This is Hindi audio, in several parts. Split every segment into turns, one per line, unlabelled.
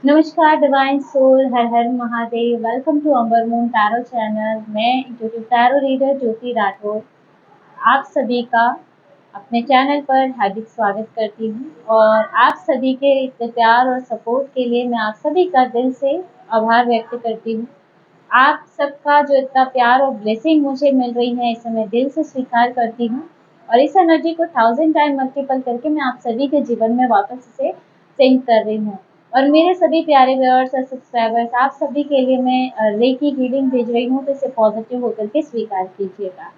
नमस्कार डिवाइन सोल, हर हर Mahadev. Welcome to Amar moon tarot channel. मैं YouTube tarot reader Jyoti Rathore आप सभी का अपने चैनल पर हार्दिक स्वागत करती हूँ। और आप सभी के इतने प्यार और सपोर्ट के लिए मैं आप सभी का दिल से आभार व्यक्त करती हूँ। आप सबका जो इतना प्यार और ब्लेसिंग मुझे मिल रही है, इसे मैं दिल से स्वीकार करती हूँ। और इस एनर्जी को 1000 टाइम मल्टीपल करके मैं आप सभी के जीवन में वापस इसे सेंड कर रही हूँ। और मेरे सभी प्यारे व्यूअर्स और सब्सक्राइबर्स, आप सभी के लिए मैं रेकी हीलिंग भेज रही हूँ, तो इसे पॉजिटिव होकर के स्वीकार कीजिएगा।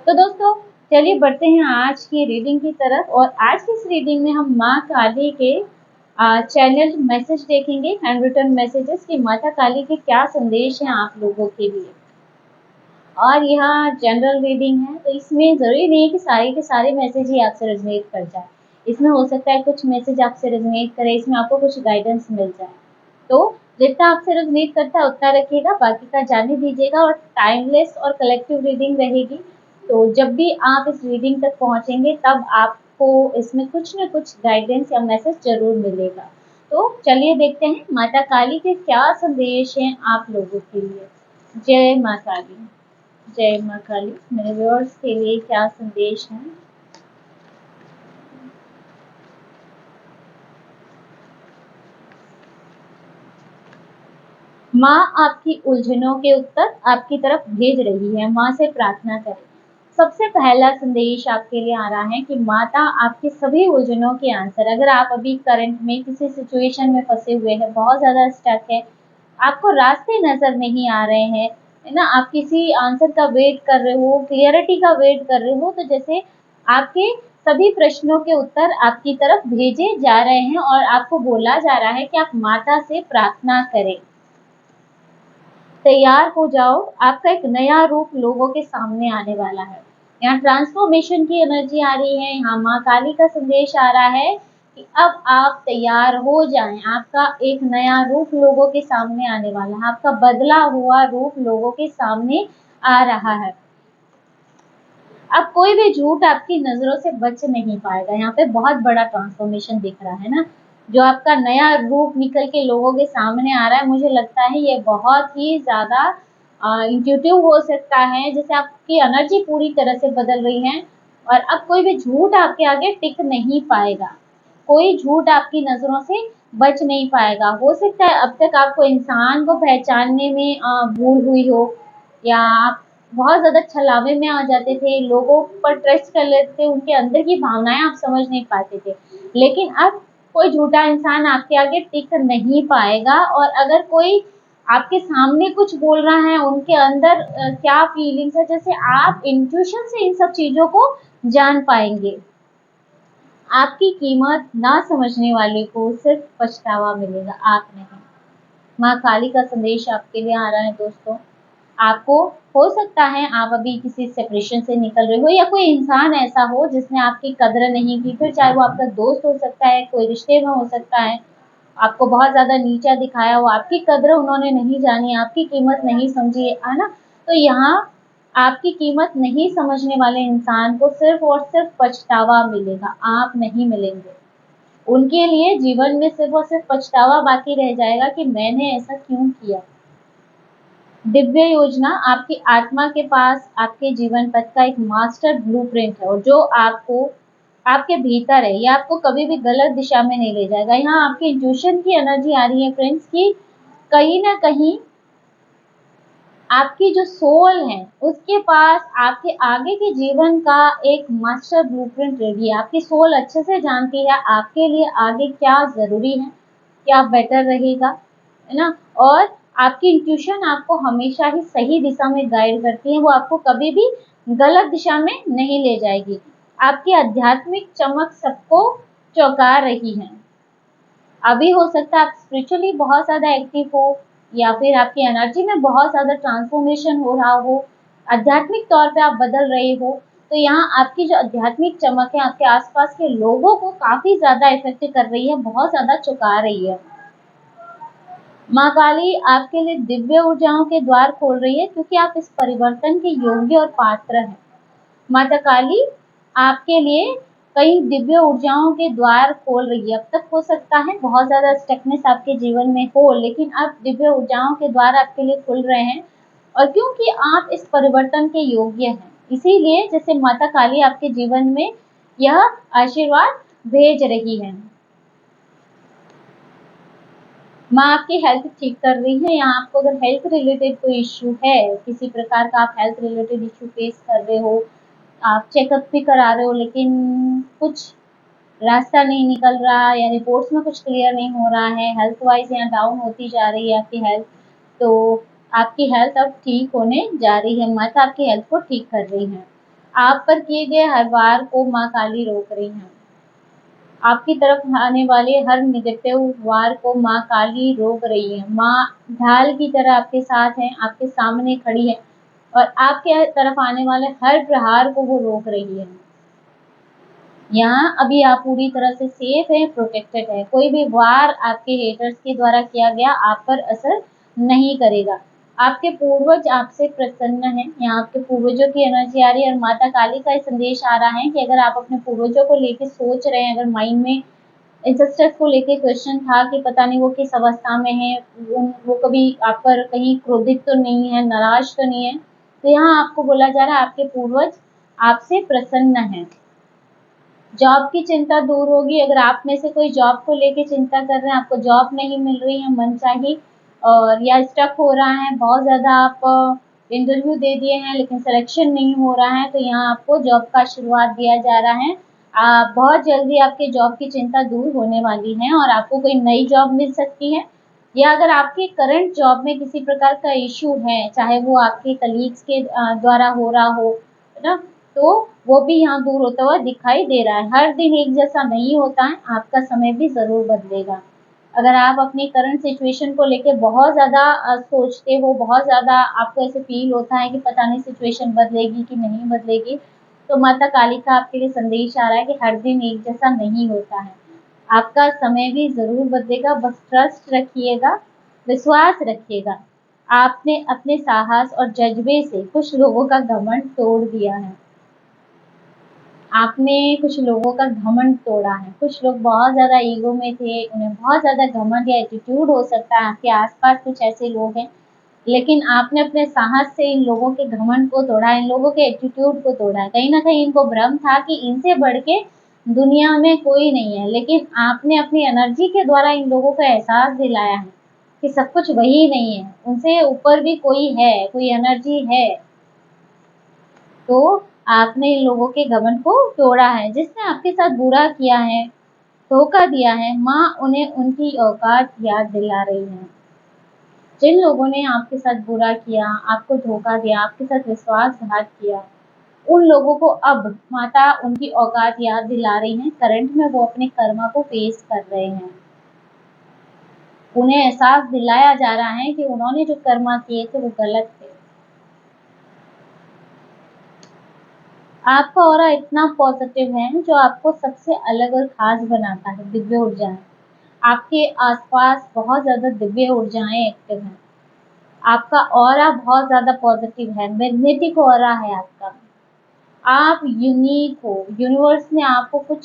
तो दोस्तों, चलिए बढ़ते हैं आज की रीडिंग की तरफ। और आज की इस रीडिंग में हम माँ काली के चैनल मैसेज देखेंगे, हैंड रिटन मैसेजेस, कि माता काली के क्या संदेश हैं आप लोगों के लिए। और यह जनरल रीडिंग है, तो इसमें ज़रूरी नहीं है कि सारे के सारे मैसेज ही आपसे रेजोनेट कर जाए। इसमें हो सकता है कुछ मैसेज आपसे रेजोनेट करे, इसमें आपको कुछ गाइडेंस मिल जाए। तो जितना आपसे रेजोनेट करता है उतना रखिएगा, बाकी का जाने दीजिएगा। और टाइमलेस और कलेक्टिव रीडिंग रहेगी, तो जब भी आप इस रीडिंग तक पहुंचेंगे तब आपको इसमें कुछ न कुछ गाइडेंस या मैसेज जरूर मिलेगा। तो चलिए देखते हैं माता काली के क्या संदेश हैं आप लोगों के लिए। जय माँ काली, जय माँ काली। मेरे व्यूअर्स के लिए क्या संदेश है। माँ आपकी उलझनों के उत्तर आपकी तरफ भेज रही है। माँ से प्रार्थना करें। सबसे पहला संदेश आपके लिए आ रहा है कि माता आपके सभी उलझनों के आंसर। अगर आप अभी करंट में किसी सिचुएशन में फंसे हुए हैं, बहुत ज़्यादा स्टक है, आपको रास्ते नज़र नहीं आ रहे हैं, है ना, आप किसी आंसर का वेट कर रहे हो, क्लियरिटी का वेट कर रहे हो, तो जैसे आपके सभी प्रश्नों के उत्तर आपकी तरफ भेजे जा रहे हैं और आपको बोला जा रहा है कि आप माता से प्रार्थना करें। तैयार हो जाओ, आपका एक नया रूप लोगों के सामने आने वाला है। यहाँ ट्रांसफॉर्मेशन की एनर्जी आ रही है। यहाँ माँ काली का संदेश आ रहा है कि अब आप तैयार हो जाएं। आपका एक नया रूप लोगों के सामने आने वाला है, आपका बदला हुआ रूप लोगों के सामने आ रहा है। अब कोई भी झूठ आपकी नजरों से बच नहीं पाएगा। यहाँ पे बहुत बड़ा ट्रांसफॉर्मेशन दिख रहा है ना, जो आपका नया रूप निकल के लोगों के सामने आ रहा है। मुझे लगता है ये बहुत ही ज्यादा इंट्यूटिव हो सकता है, जैसे आपकी एनर्जी पूरी तरह से बदल रही है। और अब कोई भी झूठ आपके आगे टिक नहीं पाएगा, कोई झूठ आपकी नजरों से बच नहीं पाएगा। हो सकता है अब तक आपको इंसान को पहचानने में भूल हुई हो, या आप बहुत ज़्यादा छलावे में आ जाते थे, लोगों पर ट्रस्ट कर लेते थे, उनके अंदर की भावनाएं आप समझ नहीं पाते थे। लेकिन अब कोई झूठा इंसान आपके आगे टिक नहीं पाएगा। और अगर कोई आपके सामने कुछ बोल रहा है, उनके अंदर क्या फीलिंग्स है, जैसे आप इंट्यूशन से इन सब चीज़ों को जान पाएंगे। आपकी कीमत ना समझने वाले को सिर्फ पछतावा मिलेगा, आप नहीं। माँ काली का संदेश आपके लिए आ रहा है दोस्तों। आपको हो सकता है आप अभी किसी सेपरेशन से निकल रहे हो, या कोई इंसान ऐसा हो जिसने आपकी कदर नहीं की, फिर चाहे वो आपका दोस्त हो सकता है, कोई रिश्ते में हो सकता है, आपको बहुत ज़्यादा नीचा दिखाया हो, आपकी कदर उन्होंने नहीं जानी, आपकी कीमत नहीं समझी, है ना। तो यहाँ आपकी कीमत नहीं समझने वाले इंसान को सिर्फ और सिर्फ पछतावा मिलेगा, आप नहीं मिलेंगे। उनके लिए जीवन में सिर्फ और सिर्फ पछतावा बाकी रह जाएगा कि मैंने ऐसा क्यों किया। दिव्य योजना आपकी आत्मा के पास आपके जीवन पथ का एक मास्टर ब्लूप्रिंट है, और जो आपको आपके भीतर है, ये आपको कभी भी गलत दिशा में नहीं ले जाएगा। यहाँ आपकी इंट्यूशन की एनर्जी आ रही है फ्रेंड्स, कि कहीं ना कहीं आपकी जो सोल है उसके पास आपके आगे के जीवन का एक मास्टर ब्लूप्रिंट रेडी है। आपकी सोल अच्छे से जानती है आपके लिए आगे क्या जरूरी है, क्या बेटर रहेगा, है ना। और आपकी इंट्यूशन आपको हमेशा ही सही दिशा में गाइड करती है, वो आपको कभी भी गलत दिशा में नहीं ले जाएगी। आपकी आध्यात्मिक चमक सबको चौंका रही है। अभी हो सकता है आप स्पिरिचुअली बहुत ज़्यादा एक्टिव हो, या फिर आपकी एनर्जी में बहुत ज़्यादा ट्रांसफॉर्मेशन हो रहा हो, आध्यात्मिक तौर पे आप बदल रहे हो। तो यहाँ आपकी जो आध्यात्मिक चमक है आपके आसपास के लोगों को काफ़ी ज़्यादा इफेक्ट कर रही है, बहुत ज़्यादा चुका रही है। माँ काली आपके लिए दिव्य ऊर्जाओं के द्वार खोल रही है, क्योंकि आप इस परिवर्तन के योग्य और पात्र हैं। माता काली आपके लिए कई दिव्य ऊर्जाओं के द्वार खोल रही है। अब तक हो सकता है बहुत ज़्यादा स्टकनेस आपके जीवन में हो, लेकिन अब दिव्य ऊर्जाओं के द्वार आपके लिए खुल रहे हैं, और क्योंकि आप इस परिवर्तन के योग्य हैं, इसीलिए जैसे माता काली आपके जीवन में यह आशीर्वाद भेज रही है। माँ आपकी हेल्थ ठीक कर रही है, या आपको अगर हेल्थ रिलेटेड कोई इश्यू है, किसी प्रकार का आप हेल्थ रिलेटेड इश्यू फेस कर रहे हो, आप चेकअप भी करा रहे हो लेकिन कुछ रास्ता नहीं निकल रहा, या रिपोर्ट्स में कुछ क्लियर नहीं हो रहा है, हेल्थ वाइज यहाँ डाउन होती जा रही है आपकी हेल्थ, तो आपकी हेल्थ अब ठीक होने जा रही है। माता आपकी हेल्थ को ठीक कर रही है। आप पर किए गए हर वार को माँ काली रोक रही है। आपकी तरफ आने वाले हर नेगेटिव वार को माँ काली रोक रही है। माँ ढाल की तरह आपके साथ है, आपके सामने खड़ी है, और आपके तरफ आने वाले हर प्रहार को वो रोक रही है। यहाँ अभी आप पूरी तरह से सेफ है, प्रोटेक्टेड है। कोई भी वार आपके हेटर्स के द्वारा किया गया आप पर असर नहीं करेगा। आपके पूर्वज आपसे प्रसन्न हैं। यहाँ आपके पूर्वजों की एनर्जी आ रही है, और माता काली का संदेश आ रहा है कि अगर आप अपने पूर्वजों को लेके सोच रहे हैं, अगर माइंड में इंसेस्टर्स को लेके क्वेश्चन था कि पता नहीं वो किस अवस्था में है, वो कभी आप पर कहीं क्रोधित तो नहीं है, नाराज तो नहीं है, तो यहाँ आपको बोला जा रहा है आपके पूर्वज आपसे प्रसन्न हैं। जॉब की चिंता दूर होगी। अगर आप में से कोई जॉब को लेके चिंता कर रहे हैं, आपको जॉब नहीं मिल रही है मनचाही, और या स्टक हो रहा है, बहुत ज़्यादा आप इंटरव्यू दे दिए हैं लेकिन सिलेक्शन नहीं हो रहा है, तो यहाँ आपको जॉब का आशीर्वाद दिया जा रहा है। बहुत जल्दी आपके जॉब की चिंता दूर होने वाली है, और आपको कोई नई जॉब मिल सकती है, या अगर आपके करंट जॉब में किसी प्रकार का इशू है, चाहे वो आपके कलीग्स के द्वारा हो रहा हो, है ना, तो वो भी यहाँ दूर होता हुआ दिखाई दे रहा है। हर दिन एक जैसा नहीं होता है, आपका समय भी ज़रूर बदलेगा। अगर आप अपनी करंट सिचुएशन को लेके बहुत ज़्यादा सोचते हो, बहुत ज़्यादा आपको ऐसे फील होता है कि पता नहीं सिचुएशन बदलेगी कि नहीं बदलेगी, तो माता काली का आपके लिए संदेश आ रहा है कि हर दिन एक जैसा नहीं होता है, आपका समय भी ज़रूर बदलेगा। बस ट्रस्ट रखिएगा, विश्वास रखिएगा। आपने अपने साहस और जज्बे से कुछ लोगों का घमंड तोड़ दिया है। आपने कुछ लोगों का घमंड तोड़ा है। कुछ लोग बहुत ज़्यादा ईगो में थे, उन्हें बहुत ज़्यादा घमंड या एटीट्यूड हो सकता है, आपके आसपास कुछ ऐसे लोग हैं, लेकिन आपने अपने साहस से इन लोगों के घमंड को तोड़ा, इन लोगों के एटीट्यूड को तोड़ा है। कहीं ना कहीं इनको भ्रम था कि इनसे बढ़ के दुनिया में कोई नहीं है, लेकिन आपने अपनी एनर्जी के द्वारा इन लोगों को एहसास दिलाया है कि सब कुछ वही नहीं है, उनसे ऊपर भी कोई है, कोई एनर्जी है। तो आपने इन लोगों के घमंड को तोड़ा है। जिसने आपके साथ बुरा किया है, धोखा दिया है, माँ उन्हें उनकी औकात याद दिला रही है। जिन लोगों ने आपके साथ बुरा किया, आपको धोखा दिया, आपके साथ विश्वासघात किया, उन लोगों को अब माता उनकी औकात याद दिला रही है। करंट में वो अपने कर्मा को फेस कर रहे हैं। उन्हें एहसास दिलाया जा रहा है कि उन्होंने जो कर्मा किए थे वो गलत थे। आपका ऑरा इतना पॉजिटिव है जो आपको सबसे अलग और खास बनाता है। दिव्य ऊर्जाएं आपके आसपास, बहुत ज़्यादा दिव्य ऊर्जाएं एक्टिव हैं। आपका ऑरा बहुत ज़्यादा पॉजिटिव है, मैग्नेटिक ऑरा है आपका। आप यूनिक हो। यूनिवर्स ने आपको कुछ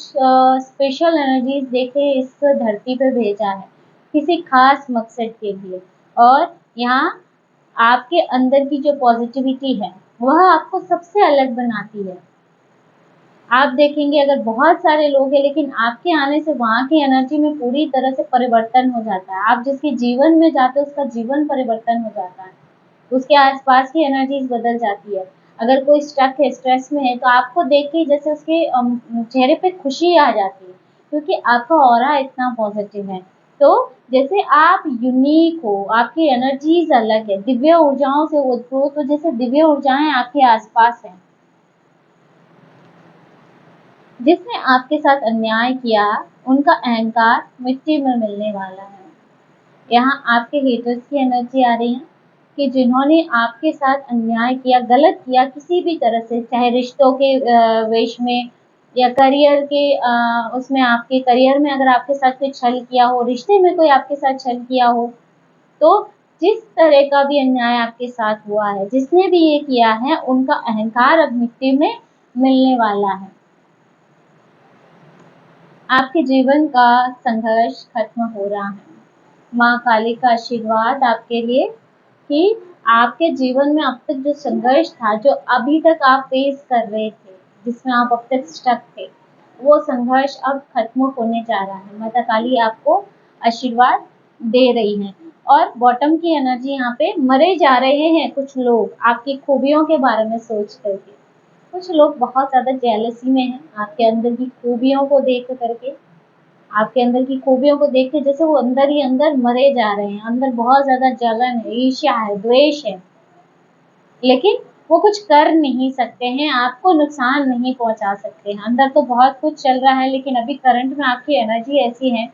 स्पेशल एनर्जीज देके इस धरती पे भेजा है, किसी खास मकसद के लिए। और यहाँ आपके अंदर की जो पॉजिटिविटी है वह आपको सबसे अलग बनाती है। आप देखेंगे अगर बहुत सारे लोग हैं, लेकिन आपके आने से वहाँ की एनर्जी में पूरी तरह से परिवर्तन हो जाता है। आप जिसके जीवन में जाते हो उसका जीवन परिवर्तन हो जाता है, उसके आसपास की एनर्जीज बदल जाती है। अगर कोई स्ट्रक है, स्ट्रेस में है, तो आपको देख के जैसे उसके चेहरे पे खुशी आ जाती है, क्योंकि आपका ऑरा इतना पॉजिटिव है। तो जैसे आप यूनिक हो, आपकी एनर्जीज अलग है, दिव्य ऊर्जाओं से ओतप्रोत हो, जैसे दिव्य ऊर्जाएं आपके आसपास हैं। जिसने आपके साथ अन्याय किया, उनका अहंकार मिट्टी में मिलने वाला है। यहाँ आपके हेटर्स की एनर्जी आ रही है कि जिन्होंने आपके साथ अन्याय किया, गलत किया किसी भी तरह से, चाहे रिश्तों के वेश में, या करियर के उसमें, आपके करियर में अगर आपके साथ कोई छल किया हो, रिश्ते में कोई आपके साथ छल किया हो, तो जिस तरह का भी अन्याय आपके साथ हुआ है, जिसने भी ये किया है, उनका अहंकार अब मिट्टी में मिलने वाला है। आपके जीवन का संघर्ष खत्म हो रहा है। माँ काली का आशीर्वाद आपके लिए कि आपके जीवन में अब तक जो संघर्ष था, जो अभी तक आप फेस कर रहे थे, जिसमें आप अब तक स्टक थे, वो संघर्ष अब खत्म होने जा रहा है। माता काली आपको आशीर्वाद दे रही हैं। और बॉटम की एनर्जी यहाँ पे मरे जा रहे हैं कुछ लोग आपकी खूबियों के बारे में सोच करके। कुछ लोग बहुत ज़्यादा जेलसी में हैं आपके अंदर की खूबियों को देख करके। आपके अंदर की खूबियों को देख के जैसे वो अंदर ही अंदर मरे जा रहे हैं। अंदर बहुत ज़्यादा जलन है, ईर्ष्या है, द्वेष है, लेकिन वो कुछ कर नहीं सकते हैं, आपको नुकसान नहीं पहुंचा सकते हैं। अंदर तो बहुत कुछ चल रहा है, लेकिन अभी करंट में आपकी एनर्जी ऐसी है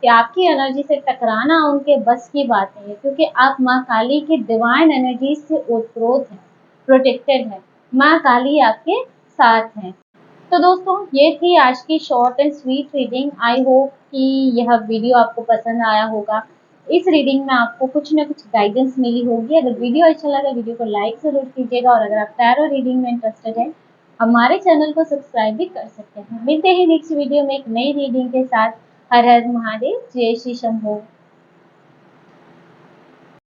कि आपकी एनर्जी से टकराना उनके बस की बात नहीं है, क्योंकि आप माँ काली की डिवाइन एनर्जी से ओतप्रोत है, प्रोटेक्टेड है। माँ काली आपके साथ हैं। तो दोस्तों, ये थी आज की short and sweet reading. I hope कि यह वीडियो आपको पसंद आया होगा। इस रीडिंग में आपको कुछ ना कुछ गाइडेंस मिली होगी। अगर वीडियो अच्छा लगा, वीडियो को लाइक ज़रूर कीजिएगा, और अगर आप टैरो रीडिंग में इंटरेस्टेड हैं, हमारे चैनल को सब्सक्राइब भी कर सकते हैं। मिलते हैं नेक्स्ट वीडियो में एक नई रीडिंग के साथ। हर हर महादेव, जय श्री शंभो।